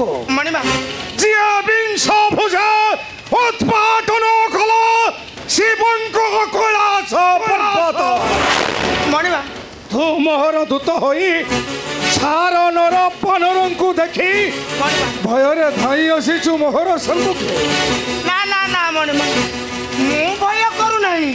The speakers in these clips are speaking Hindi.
मणिमा जिया विंश भुजा उत्पाटन कला शिवंक कैलास पर्वत मणिमा तू मोहर दूत होई सारनर पनरंकु देखि भयरे धाई आसीचु मोहर सम्मुखे ना ना ना मणिमा मु भय करू नहीं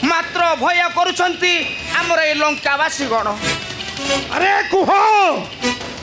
मात्र भय करूछंती हमर ए लंकावासी गण अरे कुह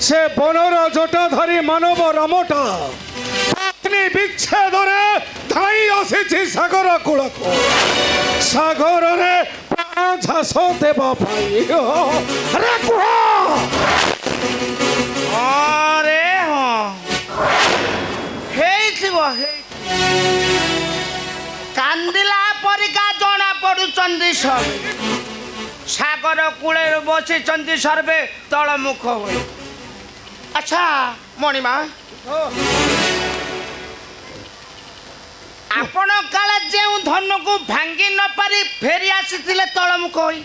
से बनर जटा धरी मानव रामटा पत्नी विच्छेद धाई आसी सागर कूल को सागर झास देवा अरे कुह अरे हाँ कांदिला परिका जना पड़ुचंदी सब सागर कूले बसी सर्वे तलमुख हुए अच्छा मणिमा आपण काले जे धन को भांगी न पारी फेरी आसी तलमुख होई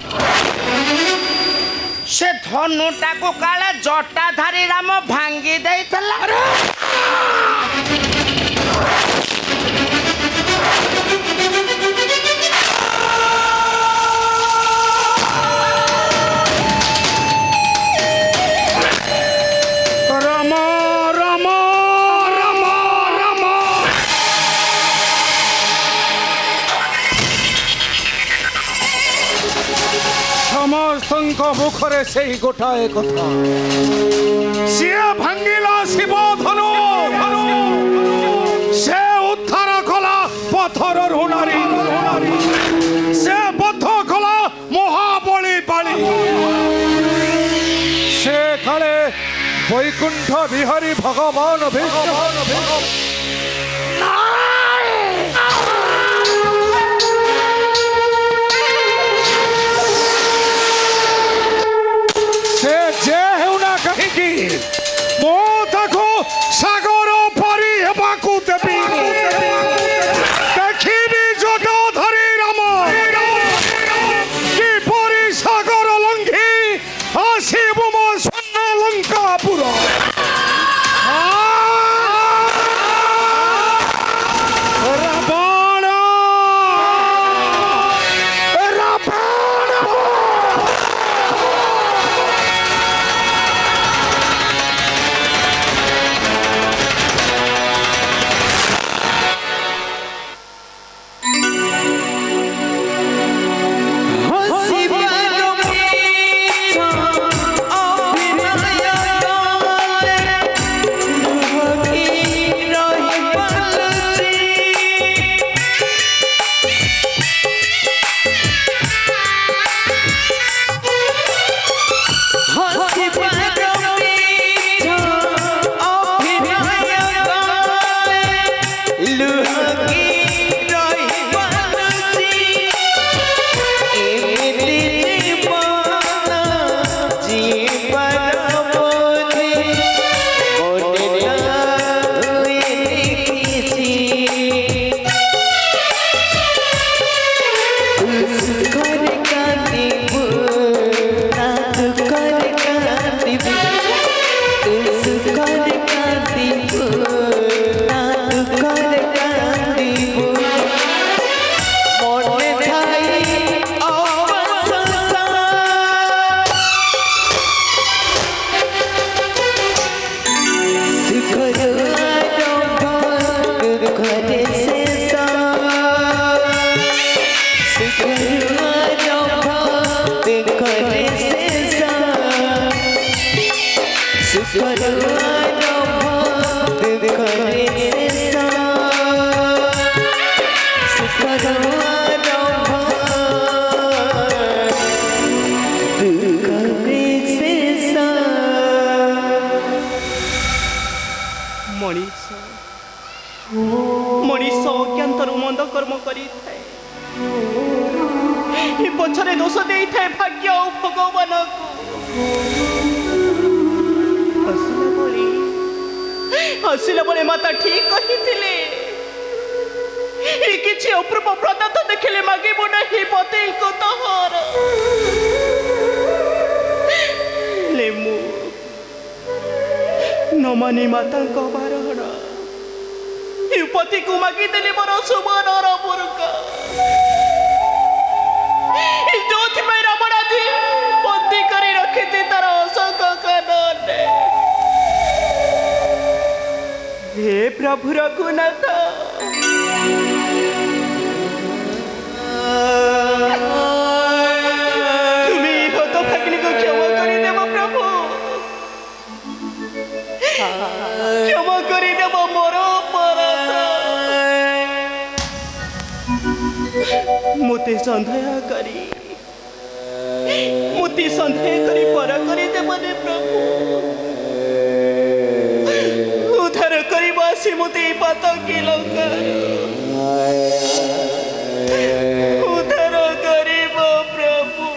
से धनुटा को काले जटाधारी राम भांगी देइतला मुखरे से ही गोटाए कथा सी भांगिला शिव धनु से उद्धार कला पथर ऋणारी से बद्ध कला महाबली बाली से काले वैकुंठ बिहारी भगवान विष्णु सागर परी हेबाकू देवी देखी जटाधारी राम कि परी सागर लंघी आसीब मो स्वर्ण लंकापुर मनीष अज्ञातर मंद कर्म कर पछरे दोष दे थाए भाग्य और भगवान हसिला बड़े माता ठीक कही किसी अपूर्व पदार्थ देखले मागिबो नहीं पति को तोहर नमानी माता बारण पति को मागिदेली मोर सुमनर मूर्ख जो रमणादी बंदी कर रखी तार अशोक कानन हे प्रभु रघुनाथ तुम्हें भक्त भगिनी को क्षमा कर देव प्रभु क्षमा कर देव मोर अपराध मुते संदेह करी पर करी देवने प्रभु उद्धार करी मुते पात की लंका उद्धार करिब प्रभु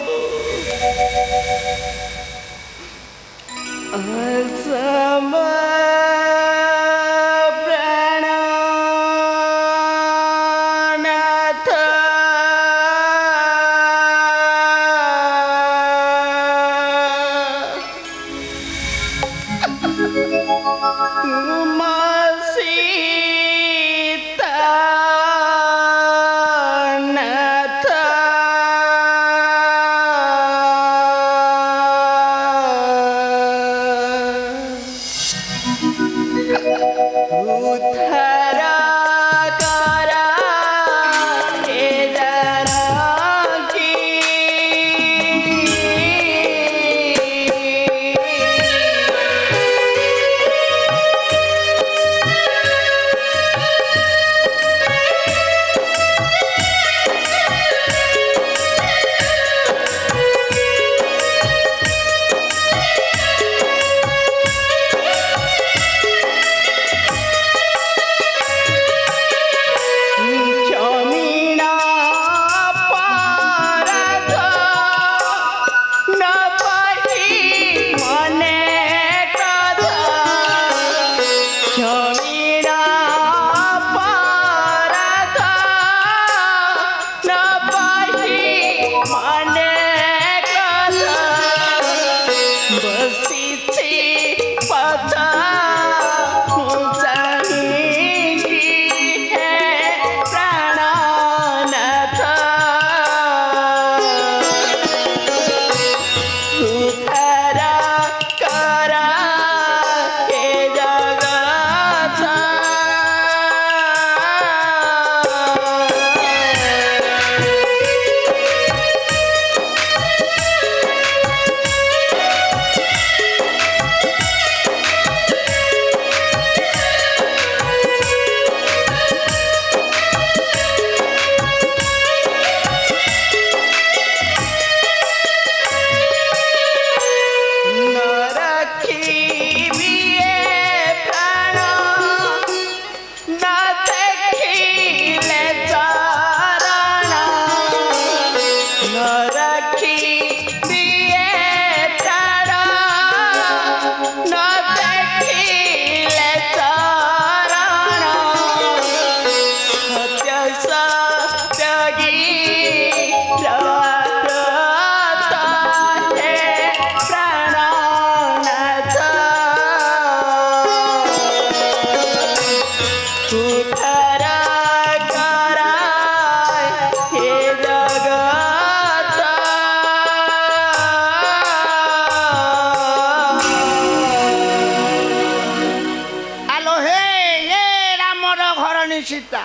सीता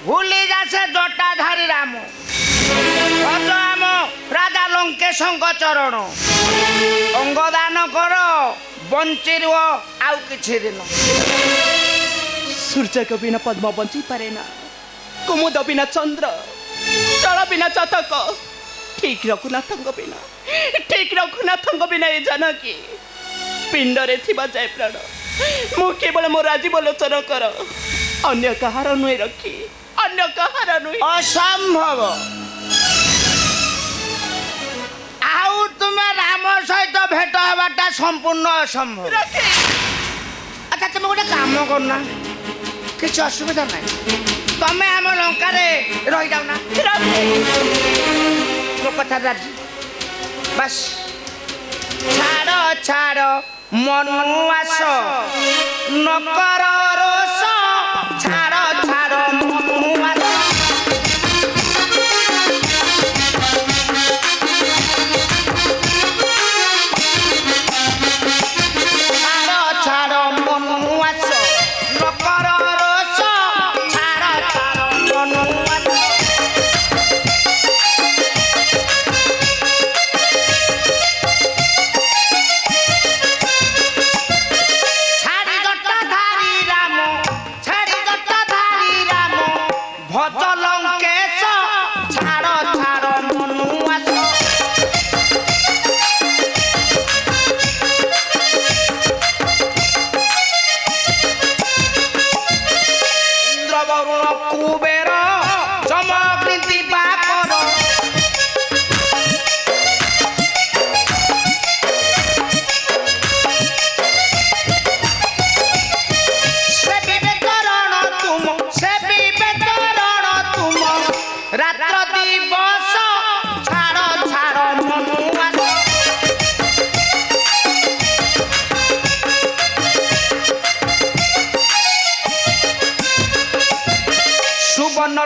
भूली जा से जटाधारी राम भज आम राजा लंकेश चरण अंगदान कर बंची आउ कि दिन सूर्य के बिना पद्म बंची पारे ना कुमुद बिना चंद्र जल बिना चातक ठीक रघुनाथ बिना ये जानकी पिंडरे थिबा जाए प्राण मु केवल मो राजीव लोचन कर अन्य कहार नुहे रखी अन्य कहार नुहे असंभव आउ तुम्हें राम सहित भेट हवाटा संपूर्ण असंभव अच्छा तुम गोटे काम करना किसी असुविधा ना तमें आम लंका रही जाऊना मो कथा राजी बस ଛାଡ଼ ଛାଡ଼ ମନୁ ଆସ ନକର ରୋଷ ଛାଡ଼ ଛାଡ଼ ମନୁ ଆସ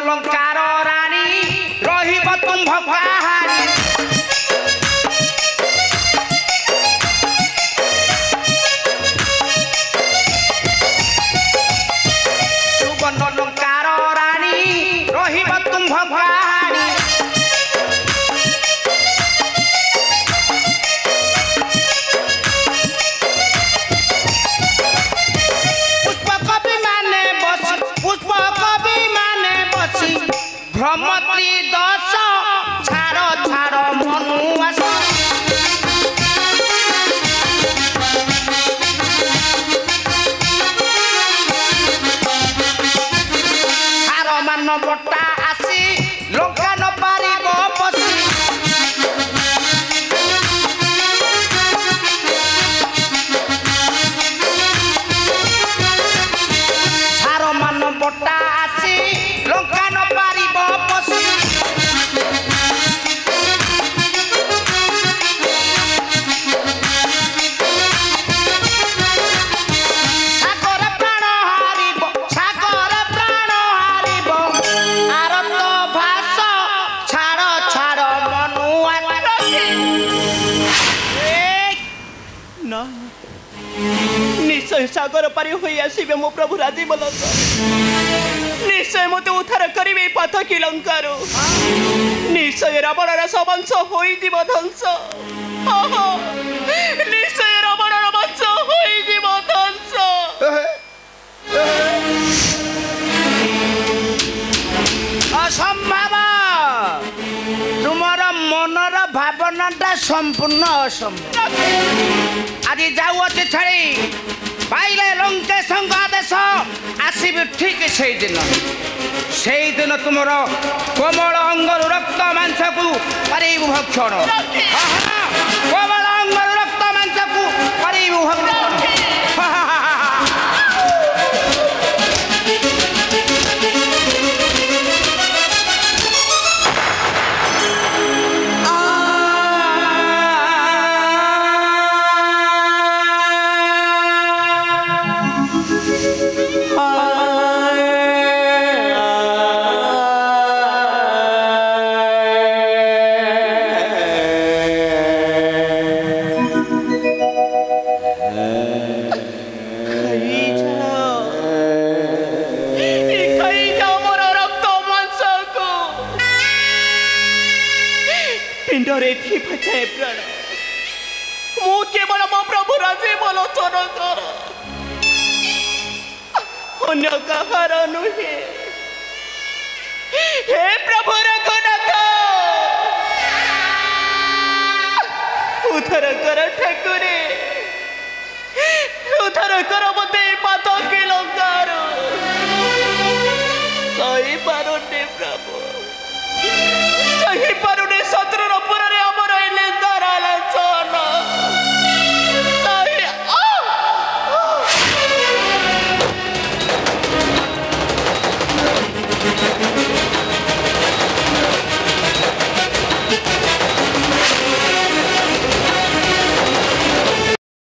ଲଙ୍କାର ରାଣୀ ରହିବ ତୁମ୍ଭ ପାହାଡ଼ି ସୁବର୍ଣ୍ଣ ଲଙ୍କାର ରାଣୀ ରହିବ ତୁମ୍ଭ ପାହାଡ଼ି ପୁଷ୍ପକବି ମାନେ ବସି ପୁଷ୍ପକବି ଭ୍ରମତ୍ରୀ ଦଶ ଛାଡ଼ ଛାଡ଼ ମନୁ ଆସ ସାର ମାନ ବଟା ଆସି ଲଙ୍କା ନ ପାରିବ ବସି ସାର ମାନ ବଟା ଆସି ଲଙ୍କା ନ ପାରିବ ବସି ସାଗର ପ୍ରାଣ ହାରିବ ଆରତ ଭାଷ ଛାଡ଼ ଛାଡ଼ ମନୁ ନା ନିଶ୍ଚୟ ସାଗର ପାରି ହୋଇ ଆସିବେ ମୋ ପ୍ରଭୁ ରାଜି ବୋଲନ୍ତ ନିଶ୍ଚୟ ମୋତେ ଉଦ୍ଧାର କରିବେ ପାତକୀ ଲଙ୍କାରୁ ନିଶ୍ଚୟ ରାବଣର ସବଂଶ ହୋଇଯିବ ଧ୍ୱଂସ ନିଶ୍ଚୟ ରାବଣର ବଂଶ ହୋଇଯିବ ଧ୍ୱଂସ ଅସମ୍ଭବ ତୁମର ମନର ଭାବନାଟା ସମ୍ପୂର୍ଣ୍ଣ ଅସମ୍ଭବ ଆଜି ଯାଉଅଛି ଛାଡ଼ି ପାଇଲେ ଲଙ୍କେଶଙ୍କ ଆଦେଶ ଆସିବି ଠିକ୍ ସେଇଦିନ ତୁମର କୋମଳ ଅଙ୍ଗରୁ ରକ୍ତ ମାଂସକୁ କରିବୁ ଭକ୍ଷଣ କୋମଳ ଅଙ୍ଗରୁ ରକ୍ତ ମାଂସକୁ କରିବୁ ଭକ୍ଷଣ केवल मो प्रभु राजे बोलो चोर कर अन्य कहार नुहे हे प्रभु रघुनाथ उधर कर ठाकुरे उधर कर मते पात